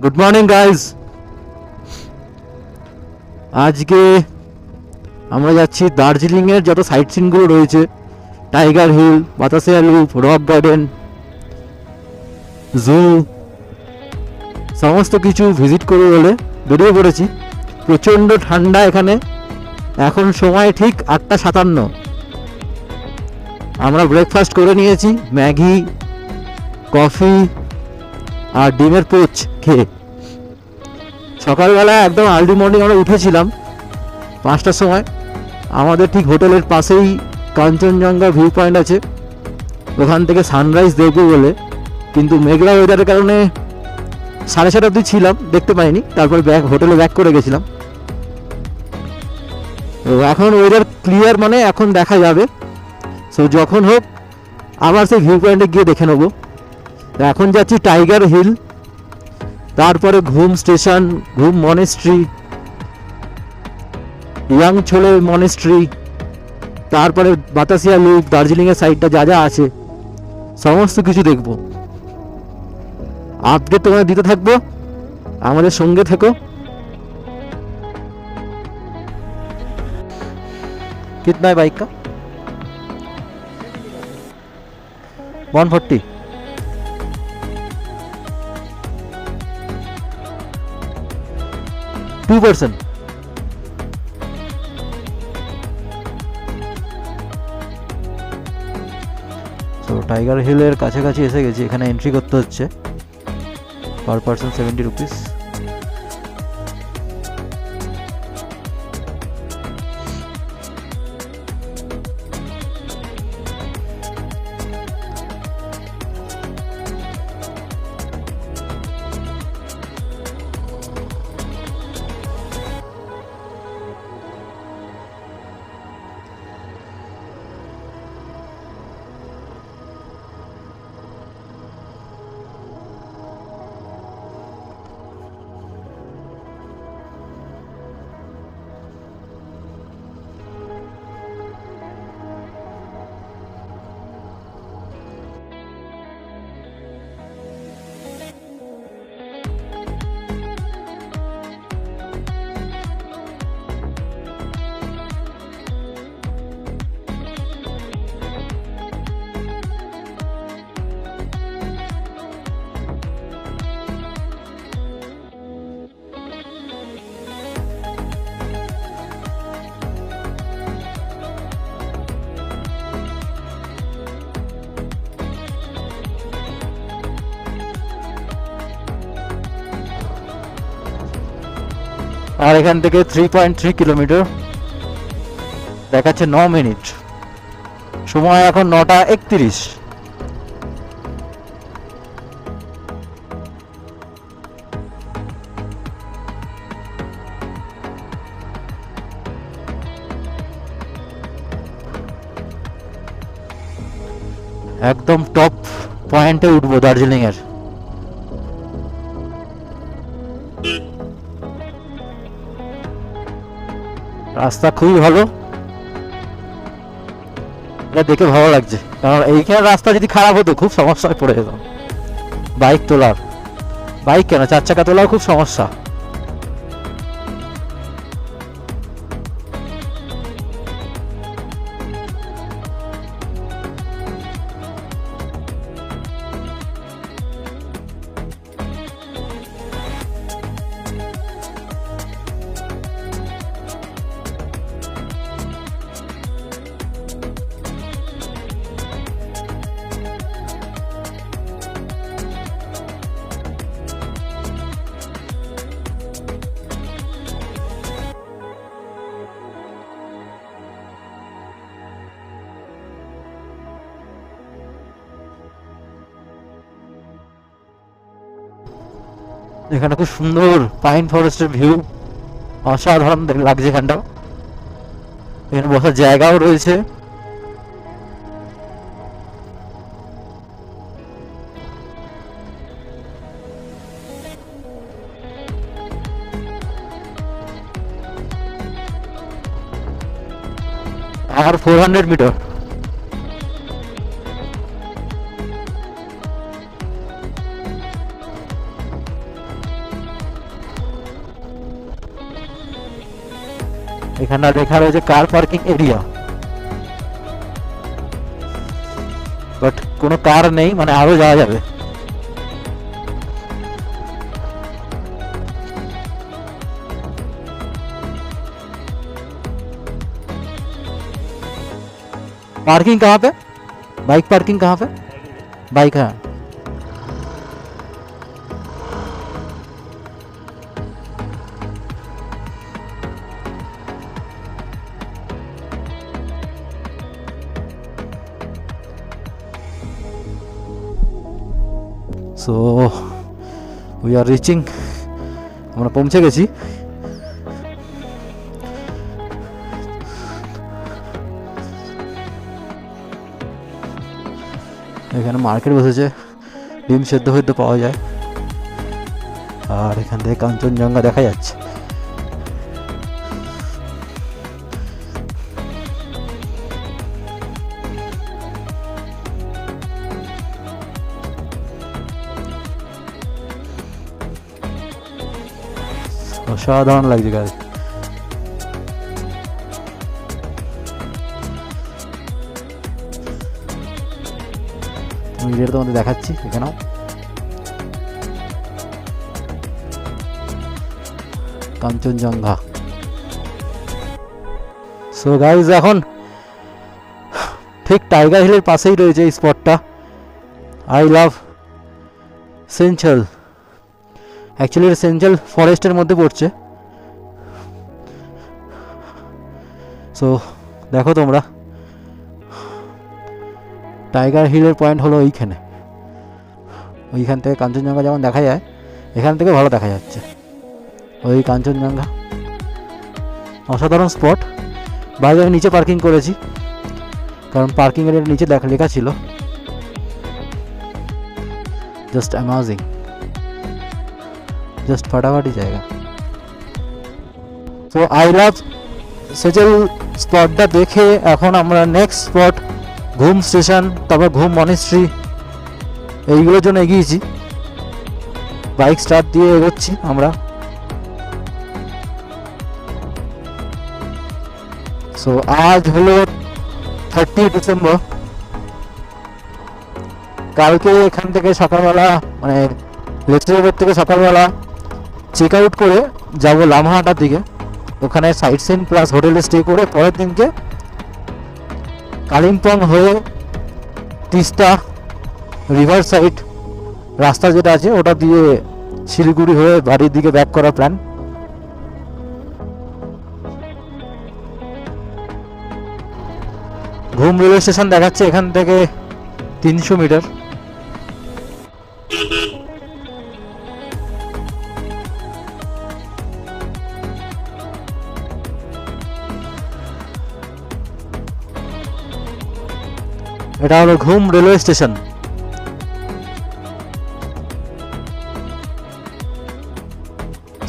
Good morning guys. আজকে আমরা যাচ্ছি দার্জিলিংয়ের যত সাইট সিনগুলো রয়েছে, Tiger Hill, Batasia Loop, Rock Garden, zoo, সমস্ত কিছু ভিজিট করে বলে বেরিয়ে পড়েছি। প্রচণ্ড ঠান্ডা এখানে। এখন সময় ঠিক 8:57। আমরা ব্রেকফাস্ট করে নিয়েছি, ম্যাগি, কফি আর ডিমের পোচ খেয়ে। সকালবেলা একদম আর্লি মর্নিং আমরা উঠেছিলাম 5টার সময়। আমাদের ঠিক হোটেলের পাশেই কাঞ্চনজঙ্ঘা ভিউ পয়েন্ট আছে, ওখান থেকে সানরাইজ দেখবো বলে, কিন্তু মেঘলা ওয়েদারের কারণে 7:30 অবধি ছিলাম, দেখতে পাইনি। তারপরে হোটেলে ব্যাক করে গেছিলাম। তো এখন ওয়েদার ক্লিয়ার, মানে এখন দেখা যাবে। সো যখন হোক আবার সেই ভিউ পয়েন্টে গিয়ে দেখে নেবো। এখন যাচ্ছি টাইগার হিল, তারপরে ঘুম স্টেশন, ঘুম মনেস্ট্রি, ইয়াং ছোলে মনেস্ট্রি, তারপরে বাতাসিয়া লুপ, দার্জিলিংয়ের সাইডটা যা যা আছে সমস্ত কিছু দেখব। আপডেট তোমাদের দিতে থাকবো, আমাদের সঙ্গে থেকো। कितना है बाइक का? 140। To person. তো টাইগার হিলের কাছাকাছি এসে গেছি। এখানে এন্ট্রি করতে হচ্ছে, পার পার্সন 70 রুপিস। আর এখান থেকে 3.3 কিলোমিটার দেখাচ্ছে 9 মিনিট। সময় এখন 9:31। একদম টপ পয়েন্টে উঠবো দার্জিলিং এর। রাস্তা খুবই ভালো, এটা দেখে ভালো লাগছে। কারণ এইখানে রাস্তা যদি খারাপ হতো খুব সমস্যায় পড়ে যেতাম। বাইক তোলার, বাইক কেন 4 চাকা তোলার খুব সমস্যা। এখানে খুব সুন্দর পাইন ফরেস্টের ভিউ, অসাধারণ লাগছে এখানটা। এখানে বসার জায়গাও রয়েছে। আর 400 মিটার। এখানে লেখা রয়েছে কার পার্কিং এরিয়া, বাট কোনো কার নেই, মানে আরো যাওয়া যাবে। पार्किंग कहाँ पे, बाइक पार्किंग कहाँ पे, बाइक है। সো উই আর রিচিং, আমরা পৌঁছে গেছি। এখানে মার্কেট বসেছে, ডিম সেদ্ধ হইতে পাওয়া যায়, আর এখান থেকে কাঞ্চনজঙ্ঘা দেখা যাচ্ছে। অসাধারণ লাগছে গাছ। ভিডিওটা তোমাদের দেখাচ্ছি, এখানেও কাঞ্চনজঙ্ঘা। সো গাইজ এখন ঠিক টাইগার হিলের পাশেই রয়েছে এই স্পটটা, আই লাভ সেঞ্চল। অ্যাকচুয়ালি এটা সেঞ্চল ফরেস্টের মধ্যে পড়ছে। সো দেখো তোমরা, টাইগার হিলের পয়েন্ট হলো ওইখানে, ওইখান থেকে কাঞ্চনজঙ্ঘা যেমন দেখা যায়, এখান থেকে ভালো দেখা যাচ্ছে ওই কাঞ্চনজঙ্ঘা। অসাধারণ স্পট। বাইরে আমি নিচে পার্কিং করেছি, কারণ পার্কিং এর নিচে লেখা ছিল জাস্ট অ্যামাজিং, জাস্ট ফাটাফাটি জায়গা। তো আই লাভ সেজল স্পটটা দেখে এখন আমরা নেক্সট স্পট ঘুম স্টেশন, তারপর ঘুম মনেস্ট্রি, এইগুলোর জন্য এগিয়েছি। বাইক স্টার্ট দিয়ে এগোচ্ছি আমরা। সো আজ হলো 30 ডিসেম্বর। কালকে এখান থেকে সকালবেলা, মানে লেকচারের থেকে সকালবেলা চেক আউট করে যাব লামহাটার দিকে, ওখানে সাইট সিন প্লাস হোটেলে স্টে করে পরের দিনকে কালিম্পং হয়ে তিস্তা রিভার সাইড রাস্তা যেটা আছে ওটা দিয়ে শিলিগুড়ি হয়ে বাড়ির দিকে ব্যাক করার প্ল্যান। ঘুম রেলওয়ে স্টেশন দেখাচ্ছে এখান থেকে 300 মিটার। এটা হলো ঘুম রেলওয়ে স্টেশন।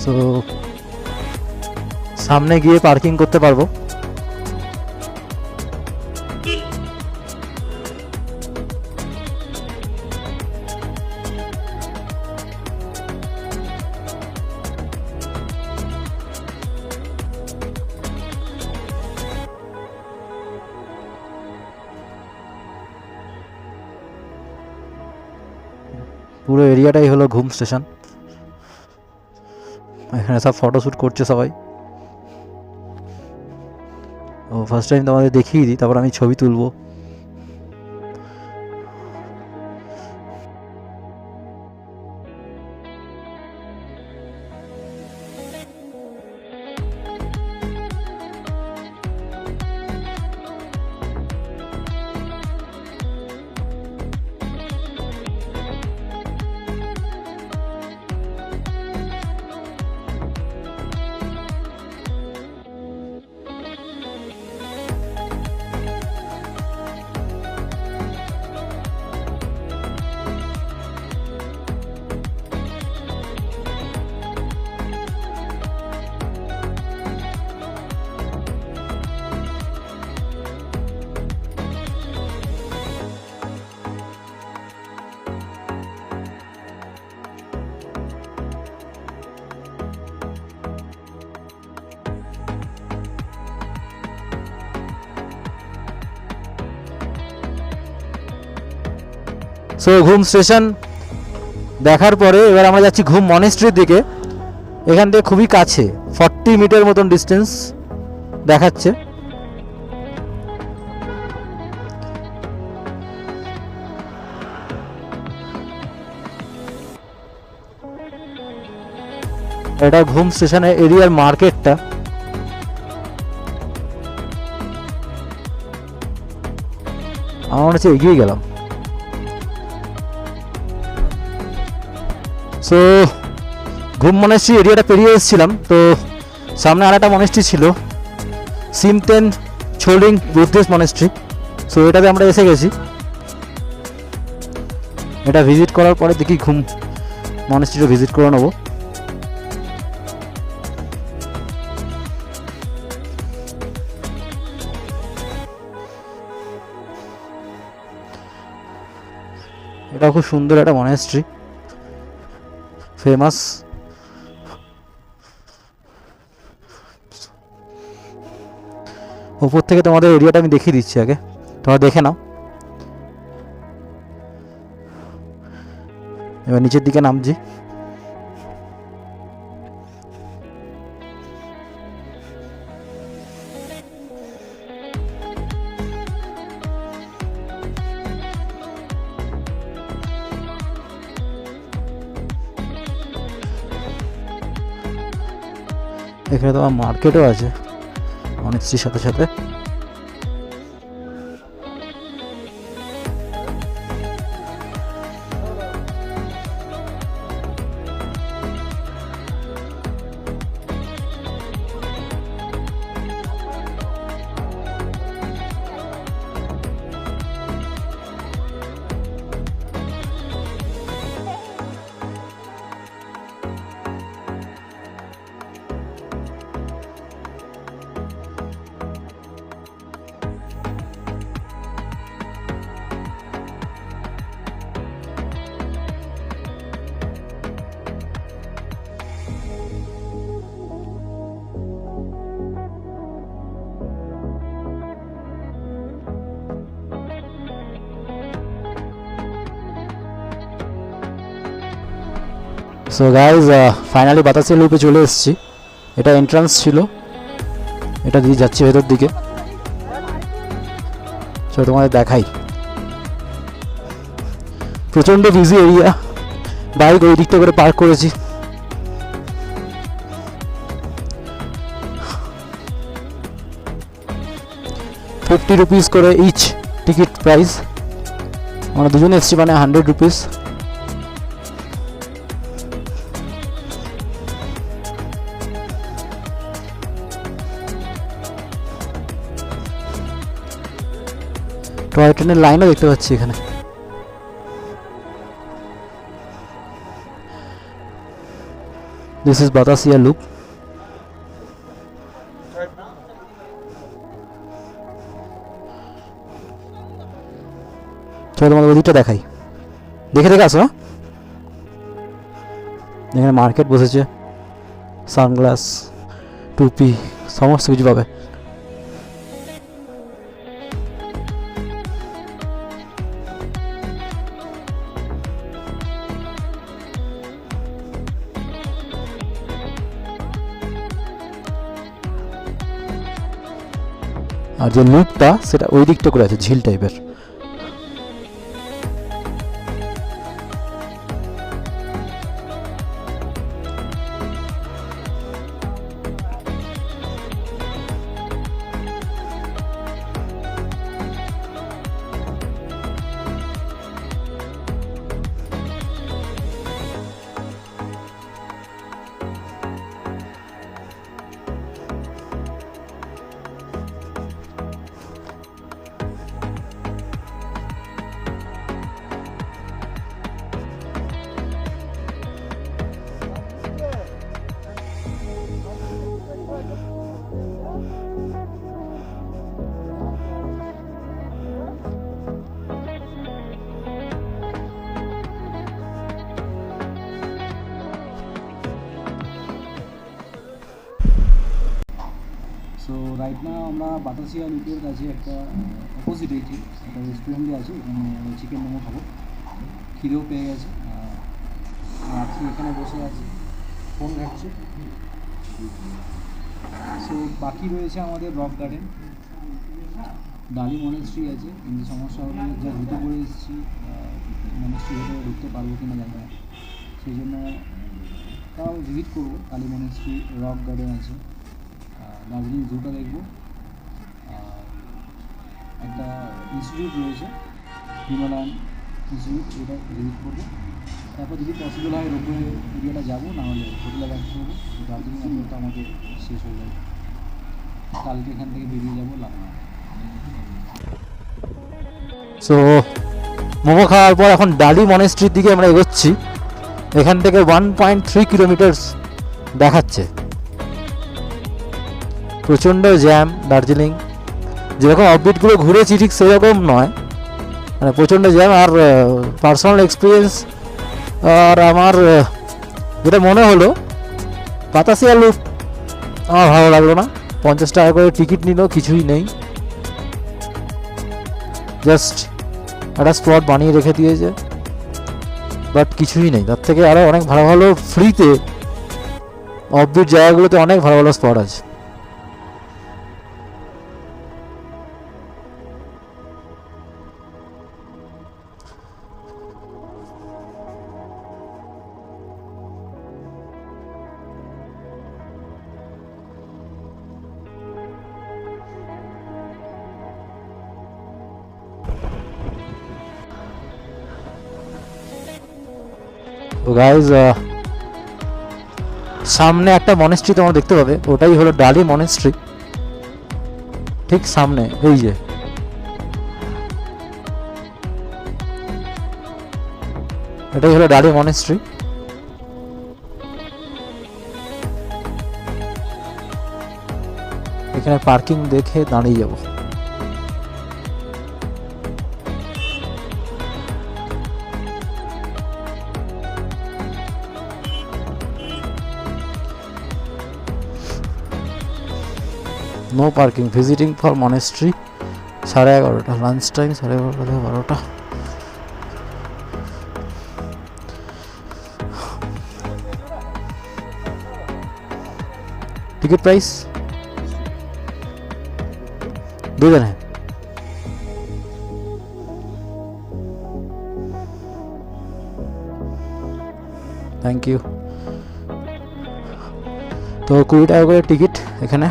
সো সামনে গিয়ে পার্কিং করতে পারবো। পুরো এরিয়াটাই হলো ঘুম স্টেশন। এখানে সব ফটোশ্যুট করছে সবাই। ও ফার্স্ট টাইম তোমাদের দেখিয়ে দিই, তারপর আমি ছবি তুলবো। সো ঘুম স্টেশন দেখার পরে এবার আমরা যাচ্ছি ঘুম মনেস্ট্রির দিকে। এখান থেকে খুবই কাছে, 40 মিটার মতন ডিস্টেন্স দেখাচ্ছে। এটা ঘুম স্টেশনের এরিয়ার মার্কেটটা। আমার মনে হচ্ছে এগিয়ে গেলাম। সো ঘুম মনেস্ট্রি এরিয়াটা পেরিয়ে এসেছিলাম, তো সামনে আর একটা মনেস্ট্রি ছিল, সিমতেন ছোলিং বুদ্ধিস্ট মনেস্ট্রি। সো এটাতে আমরা এসে গেছি। এটা ভিজিট করার পরে দেখি ঘুম মনেস্ট্রিটা ভিজিট করে নেবো। এটা খুব সুন্দর একটা মনেস্ট্রি, ফেমাস। উপর থেকে তোমাদের এরিয়াটা আমি দেখিয়ে দিচ্ছি, আগে তোমরা দেখে নাও। এবার নিচের দিকে নামছি। এখানে তোমার মার্কেটও আছে মনেস্ট্রির সাথে সাথে। সো গাইজ ফাইনালি বাতাসিয়া লুপে চলে এসেছি। এটা এন্ট্রান্স ছিল, এটা দিয়ে যাচ্ছি ভেতর দিকে। চলো তোমাদের দেখাই। প্রচণ্ড বিজি এরিয়া, বাইক ওই দিকটা করে পার্ক করেছি। ₹50 করে ইচ টিকিট প্রাইস। আমরা দুজনে এসেছি, মানে ₹100। টয় ট্রেনের লাইনও দেখতে পাচ্ছি এখানে। This is Batasia loop. চলো তোমাদের ওদিকটা দেখাই, দেখে দেখে আসো। এখানে মার্কেট বসেছে, সানগ্লাস, টুপি, সমস্ত কিছু পাবে। আর যে লুপটা সেটা ওই দিকটা করে আছে, ঝিল টাইপের। সো রাইট নাও আমরা বাতাসিয়া লুপের কাছে একটা অপোজিট একটা রেস্টুরেন্টে আছি, এখানে চিকেন মোমো খাবো। খিদেও পেয়ে গেছে। আজকে এখানে বসে আছি, ফোন ঘাটছে। সো বাকি রয়েছে আমাদের রক গার্ডেন, ডালি মনেস্ট্রি আছে। কিন্তু সমস্যা হলো যা জুতো পরে এসেছি, মনেস্ট্রি ভেতরে ঢুকতে পারবো কি না জানি না। সেই জন্য তাও ভিজিট করবো। কালী মনেস্ট্রি, রক গার্ডেন আছে, দার্জিলিং জুটা দেখবো, একটা ইনস্টিটিউট রয়েছে হিমালয়ান ইনস্টিটিউট, এটা ভিজিট করবো। তারপর যদি পসিবল হয় রোপওয়ে এরিয়াটা যাবো, নাহলে হোটেলে ব্যাক করবো। দার্জিলিং তো আমাদের শেষ হয়ে যাবে, কালকে এখান থেকে বেরিয়ে যাবো লাকনা। সো মোমো খাওয়ার পর এখন ডালি মনেস্ট্রির দিকে আমরা এগোচ্ছি। এখান থেকে 1.3 কিলোমিটার্স দেখাচ্ছে। প্রচণ্ড জ্যাম দার্জিলিং, যেরকম অফবিটগুলো ঘুরেছি ঠিক সেরকম নয়, মানে প্রচণ্ড জ্যাম। আর পার্সোনাল এক্সপিরিয়েন্স আর আমার যেটা মনে হলো, বাতাসিয়া লুপ আমার ভালো লাগলো না। 50 টাকা করে টিকিট নিল, কিছুই নেই, জাস্ট একটা স্পট বানিয়ে রেখে দিয়েছে, বাট কিছুই নেই। তার থেকে আরও অনেক ভালো ভালো ফ্রিতে অফবিট জায়গাগুলোতে অনেক ভালো ভালো স্পট আছে। তো গাইজ, সামনে একটা মনেস্ট্রি তোমরা দেখতে পাবে, ওটাই হলো ডালি মনেস্ট্রি। ঠিক সামনে এই যে, এটাই হলো ডালি মনেস্ট্রি। এখানে পার্কিং দেখে দাঁড়িয়ে যাব। No parking, visiting for monastery. 11:30, lunch time 11:30 থেকে 12টা। टिकट प्राइस 2 दिन है। Thank you. तो 20 টাকা করে টিকিট এখানে।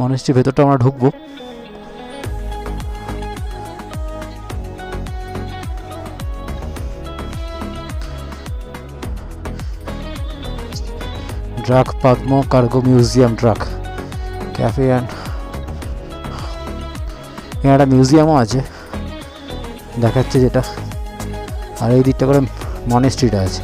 মনেস্ট্রি ভেতরটা আমরা ঢুকবো। ড্রাক পদ্ম কার্গো মিউজিয়াম, ড্রাক ক্যাফে অ্যান্ড এখানে একটা মিউজিয়ামও আছে দেখাচ্ছে যেটা, আর এই দিকটা করে মনেস্ট্রিটা আছে।